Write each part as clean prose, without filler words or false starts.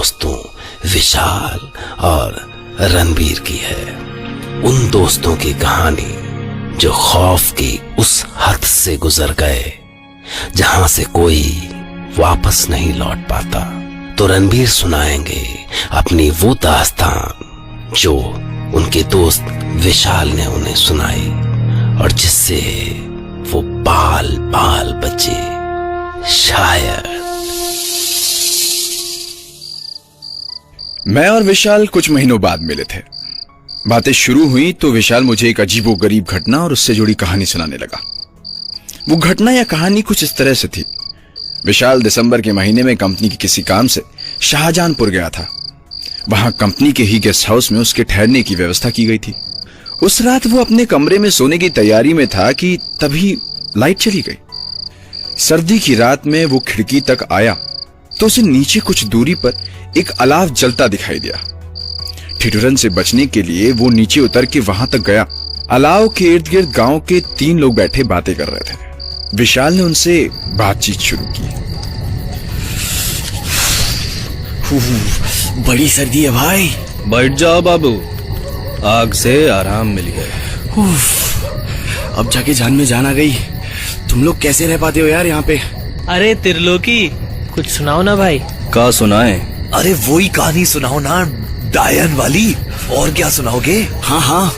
दोस्तों विशाल और रणबीर की है। उन दोस्तों की कहानी जो खौफ की उस हद से गुजर गए जहां से कोई वापस नहीं लौट पाता। तो रणबीर सुनाएंगे अपनी वो दास्तान जो उनके दोस्त विशाल ने उन्हें सुनाई और जिससे वो बाल बाल बचे। शायद मैं और विशाल कुछ महीनों बाद मिले थे। बातें शुरू हुई तो विशाल मुझे एक अजीबोगरीब घटना और उससे जुड़ी कहानी सुनाने लगा। वो घटना या कहानी कुछ इस तरह से थी। विशाल दिसंबर के महीने में कंपनी के किसी काम से शाहजहानपुर गया था। वहां कंपनी के ही गेस्ट हाउस में उसके ठहरने की व्यवस्था की गई थी। उस रात वो अपने कमरे में सोने की तैयारी में था कि तभी लाइट चली गई। सर्दी की रात में वो खिड़की तक आया तो उसे नीचे कुछ दूरी पर एक अलाव जलता दिखाई दिया। ठिठुरन से बचने के लिए वो नीचे उतर के वहां तक गया। अलाव के इर्द गिर्द गांव के 3 लोग बैठे बातें कर रहे थे। विशाल ने उनसे बातचीत शुरू की। बड़ी सर्दी है भाई। बैठ जाओ बाबू, आग से आराम मिल गया। अब जाके जान में जान आ गई। तुम लोग कैसे रह पाते हो यार यहाँ पे? अरे त्रिलोकी, कुछ सुनाओ ना भाई। का सुनाए? अरे वही कहानी सुनाओ ना, डायन वाली। और क्या सुनाओगे? हाँ हाँ,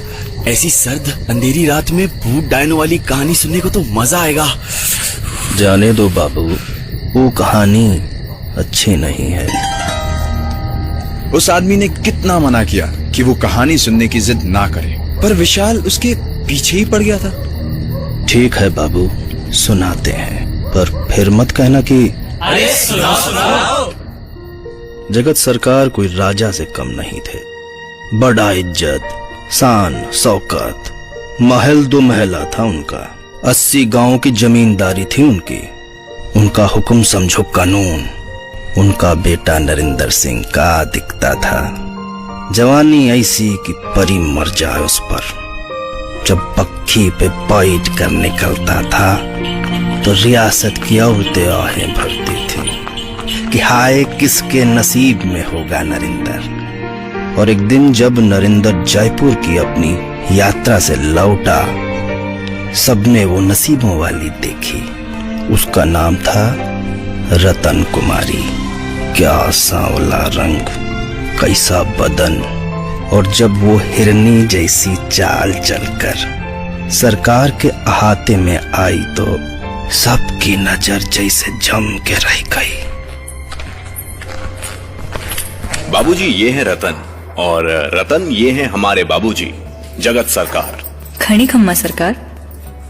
ऐसी सर्द अंधेरी रात में भूत डायनो वाली कहानी सुनने को तो मजा आएगा। जाने दो बाबू, वो कहानी अच्छी नहीं है। उस आदमी ने कितना मना किया कि वो कहानी सुनने की जिद ना करे, पर विशाल उसके पीछे ही पड़ गया था। ठीक है बाबू, सुनाते हैं, पर फिर मत कहना कि अरे सुनाओ। जगत सरकार कोई राजा से कम नहीं थे। बड़ा इज्जत, शान, शौकत, महल 2 महला था उनका। 80 गांव की जमींदारी थी उनकी। उनका हुक्म समझो कानून। उनका बेटा नरेंद्र सिंह का दिखता था। जवानी ऐसी कि परी मर जाए उस पर। जब पक्की पे बैठ कर निकलता था तो रियासत की औरतें आहें भरती थी कि हाय किसके नसीब में होगा नरेंद्र। और एक दिन जब नरेंद्र जयपुर की अपनी यात्रा से लौटा, सबने वो नसीबों वाली देखी। उसका नाम था रतन कुमारी। क्या सांवला रंग, कैसा बदन, और जब वो हिरनी जैसी चाल चलकर सरकार के अहाते में आई तो सबकी नजर जैसे जम के रह गई। बाबूजी, ये है रतन, और रतन ये है हमारे बाबूजी जगत सरकार। घनी खम्मा सरकार?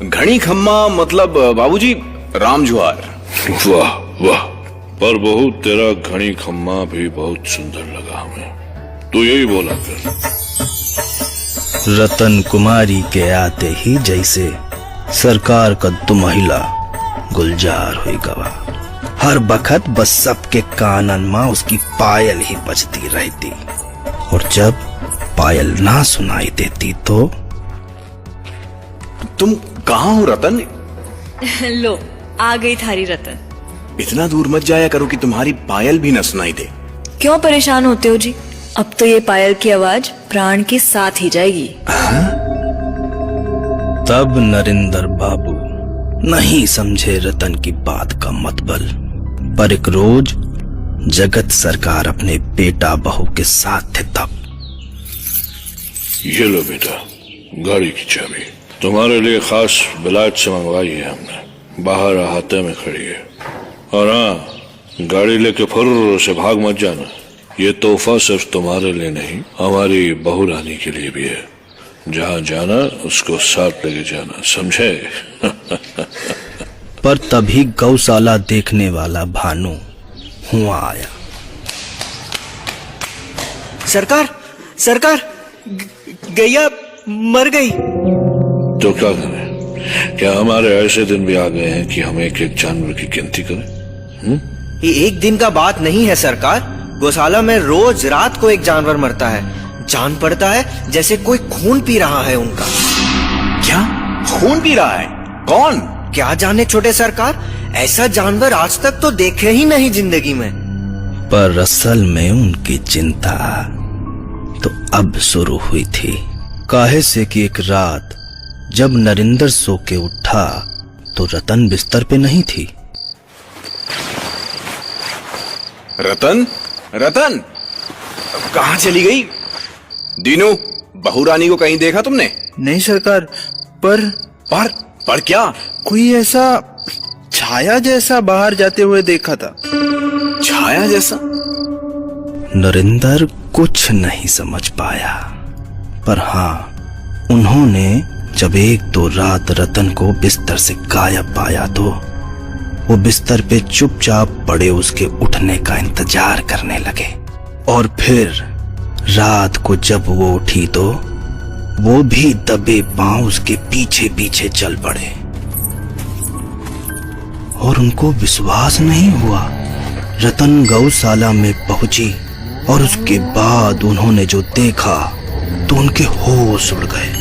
घनी खम्मा मतलब बाबूजी राम जुआर। वाह वाह, पर बहू तेरा घनी खम्मा भी बहुत सुंदर लगा हमें। तू यही बोला फिर। रतन कुमारी के आते ही जैसे सरकार का 2 महिला गुलजार हुई गवा। हर बखत बस सबके कानन में उसकी पायल ही बजती रहती, और जब पायल ना सुनाई देती तो तुम कहाँ हो रतन? लो, आ गई थारी रतन। इतना दूर मत जाया करो कि तुम्हारी पायल भी न सुनाई दे। क्यों परेशान होते हो जी? अब तो ये पायल की आवाज प्राण के साथ ही जाएगी। तब नरेंद्र बाबू नहीं समझे रतन की बात का मतबल। पर एक रोज जगत सरकार अपने बेटा बहू के साथ थे तब। ये लो बेटा, गाड़ी की चाबी तुम्हारे लिए खास विलायत से मंगवाई है हमने। बाहर अहाते में खड़ी है। और हाँ, गाड़ी लेके फुर्र से भाग मत जाना। ये तोहफा सिर्फ तुम्हारे लिए नहीं, हमारी बहू रानी के लिए भी है। जहाँ जाना उसको साथ लेके जाना, समझे? पर तभी गौशाला देखने वाला भानु हुआ आया। सरकार, सरकार, गैया मर गई। तो क्या करें? क्या हमारे ऐसे दिन भी आ गए हैं कि हम एक एक जानवर की गिनती करें? ये एक दिन का बात नहीं है सरकार। गौशाला में रोज रात को एक जानवर मरता है। जान पड़ता है जैसे कोई खून पी रहा है उनका। क्या खून पी रहा है? कौन? क्या जाने छोटे सरकार, ऐसा जानवर आज तक तो देखे ही नहीं जिंदगी में। पर असल में उनकी चिंता तो अब शुरू हुई थी। काहे से कि एक रात जब नरेंद्र सो के उठा तो रतन बिस्तर पे नहीं थी। रतन, रतन, कहाँ चली गई? दीनू, बहू रानी को कहीं देखा तुमने? नहीं सरकार, पर क्या? कोई ऐसा छाया जैसा बाहर जाते हुए देखा था। छाया जैसा? नरेंद्र कुछ नहीं समझ पाया, पर हाँ, उन्होंने जब एक दो रात रतन को बिस्तर से गायब पाया तो वो बिस्तर पे चुपचाप पड़े उसके उठने का इंतजार करने लगे। और फिर रात को जब वो उठी तो वो भी दबे पांव उसके पीछे पीछे चल पड़े। और उनको विश्वास नहीं हुआ। रतन गौशाला में पहुंची और उसके बाद उन्होंने जो देखा तो उनके होश उड़ गए।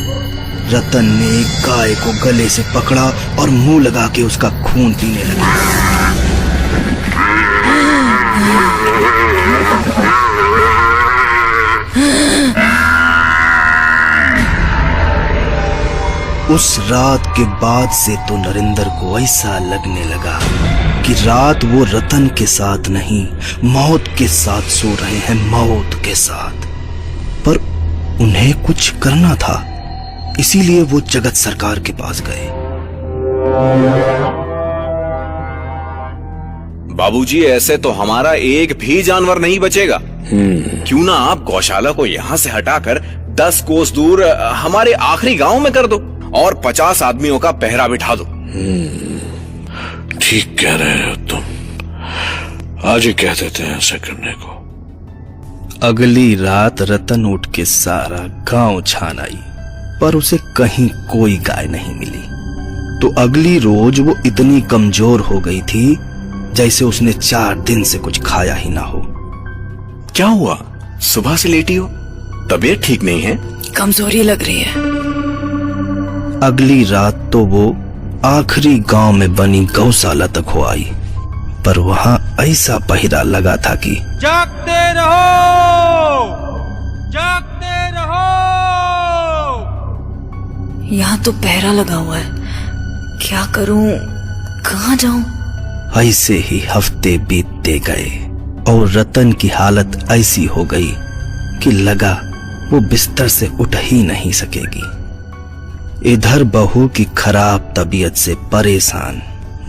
रतन ने एक गाय को गले से पकड़ा और मुंह लगा के उसका खून पीने लगा। उस रात के बाद से तो नरेंद्र को ऐसा लगने लगा कि रात वो रतन के साथ नहीं, मौत के साथ सो रहे हैं, मौत के साथ। पर उन्हें कुछ करना था, इसीलिए वो जगत सरकार के पास गए। बाबूजी, ऐसे तो हमारा एक भी जानवर नहीं बचेगा। क्यों ना आप गौशाला को यहाँ से हटाकर 10 कोस दूर हमारे आखिरी गांव में कर दो और 50 आदमियों का पहरा बिठा दो। ठीक कह रहे हो तुम। आज ही कह देते हैं ऐसा करने को। अगली रात रतन उठ के सारा गांव छान आई, पर उसे कहीं कोई गाय नहीं मिली। तो अगली रोज वो इतनी कमजोर हो गई थी जैसे उसने 4 दिन से कुछ खाया ही ना हो। क्या हुआ? सुबह से लेटी हो? तबीयत ठीक नहीं है? कमजोरी लग रही है। अगली रात तो वो आखिरी गांव में बनी गौशाला तक हो आई, पर वहां ऐसा पहरा लगा था कि जागते रहो, जागते रहो। यहाँ तो पहरा लगा हुआ है, क्या करूं, कहाँ जाऊं? ऐसे ही हफ्ते बीतते गए और रतन की हालत ऐसी हो गई कि लगा वो बिस्तर से उठ ही नहीं सकेगी। इधर बहू की खराब तबीयत से परेशान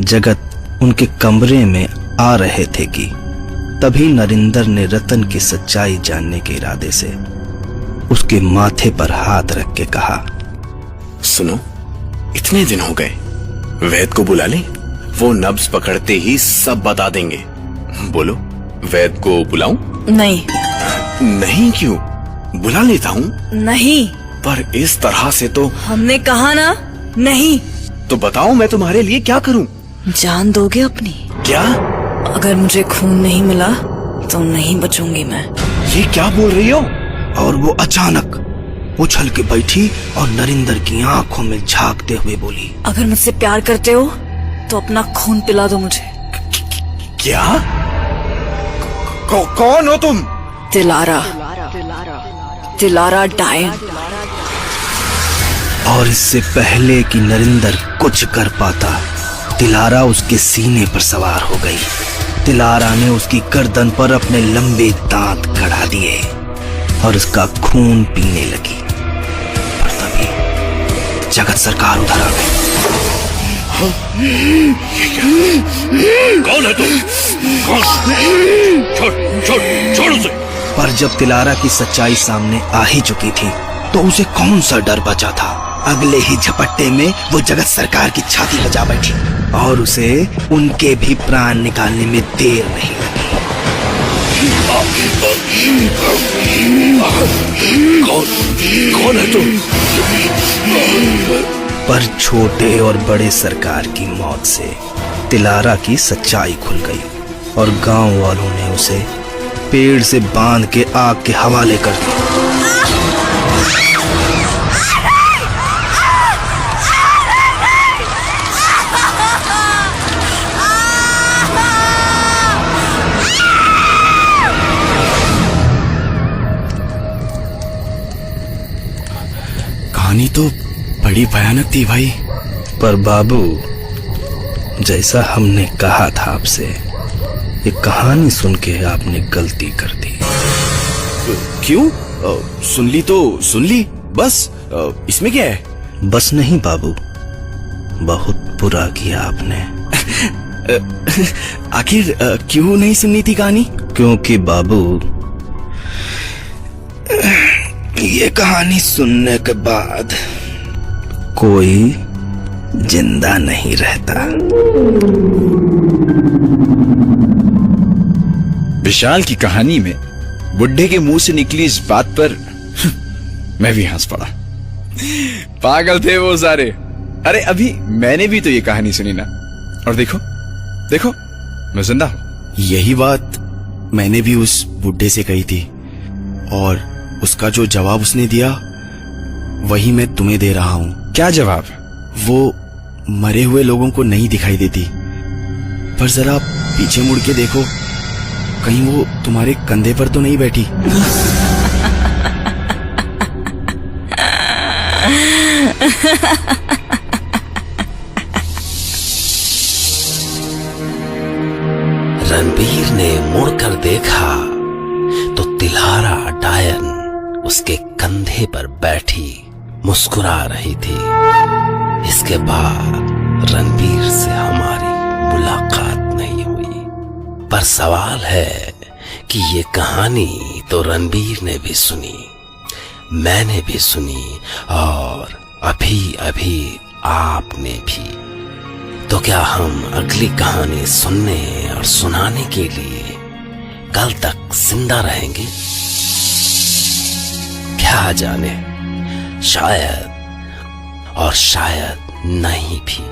जगत उनके कमरे में आ रहे थे कि तभी नरेंद्र ने रतन की सच्चाई जानने के इरादे से उसके माथे पर हाथ रख के कहा, सुनो, इतने दिन हो गए, वैद को बुला ले, वो नब्ज पकड़ते ही सब बता देंगे। बोलो, वैद को बुलाऊं? नहीं। नहीं क्यों? बुला लेता हूँ। नहीं। पर इस तरह से तो। हमने कहा ना, नहीं। तो बताओ, मैं तुम्हारे लिए क्या करूं? जान दोगे अपनी? क्या? अगर मुझे खून नहीं मिला तो नहीं बचूंगी मैं। ये क्या बोल रही हो? और वो अचानक उछल के बैठी और नरेंद्र की आंखों में झांकते हुए बोली, अगर मुझसे प्यार करते हो तो अपना खून पिला दो मुझे। क्या? कौन हो तुम? दिलारा, दिलारा डायन। और इससे पहले कि नरेंद्र कुछ कर पाता, दिलारा उसके सीने पर सवार हो गई। दिलारा ने उसकी गर्दन पर अपने लंबे दांत गड़ा दिए और उसका खून पीने लगी। पर तभी जगत सरकार उधर आ गई। कौन है तुम? कौन? छोड़ उसे। पर जब दिलारा की सच्चाई सामने आ ही चुकी थी तो उसे कौन सा डर बचा था। अगले ही झपट्टे में वो जगत सरकार की छाती बजा बैठी और उसे उनके भी प्राण निकालने में देर नहीं लगी। कौन है तुम? पर छोटे और बड़े सरकार की मौत से दिलारा की सच्चाई खुल गई और गांव वालों ने उसे पेड़ से बांध के आग के हवाले कर दिया। कहानी तो बड़ी भयानक थी भाई। पर बाबू, जैसा हमने कहा था आपसे, ये कहानी सुन के आपने गलती कर दी। क्यों? सुन ली तो सुन ली, बस इसमें क्या है? बस नहीं बाबू, बहुत बुरा किया आपने। आखिर क्यों नहीं सुननी थी कहानी? क्योंकि बाबू, ये कहानी सुनने के बाद कोई जिंदा नहीं रहता। विशाल की कहानी में बुड्ढे के मुंह से निकली इस बात पर मैं भी हंस पड़ा। पागल थे वो सारे। अरे अभी मैंने भी तो ये कहानी सुनी ना, और देखो देखो, मैं जिंदा हूं। यही बात मैंने भी उस बुड्ढे से कही थी, और उसका जो जवाब उसने दिया वही मैं तुम्हें दे रहा हूं। क्या जवाब? वो मरे हुए लोगों को नहीं दिखाई देती, पर जरा पीछे मुड़ के देखो, कहीं वो तुम्हारे कंधे पर तो नहीं बैठी। रणबीर ने मुड़कर देखा तो तिलहारा डायन उसके कंधे पर बैठी मुस्कुरा रही थी। इसके बाद रणबीर से हमारी मुलाकात नहीं हुई, पर सवाल है कि ये कहानी तो रणबीर ने भी सुनी, मैंने भी सुनी, और अभी अभी आपने भी। तो क्या हम अगली कहानी सुनने और सुनाने के लिए कल तक जिंदा रहेंगे? क्या जाने, शायद और शायद नहीं भी।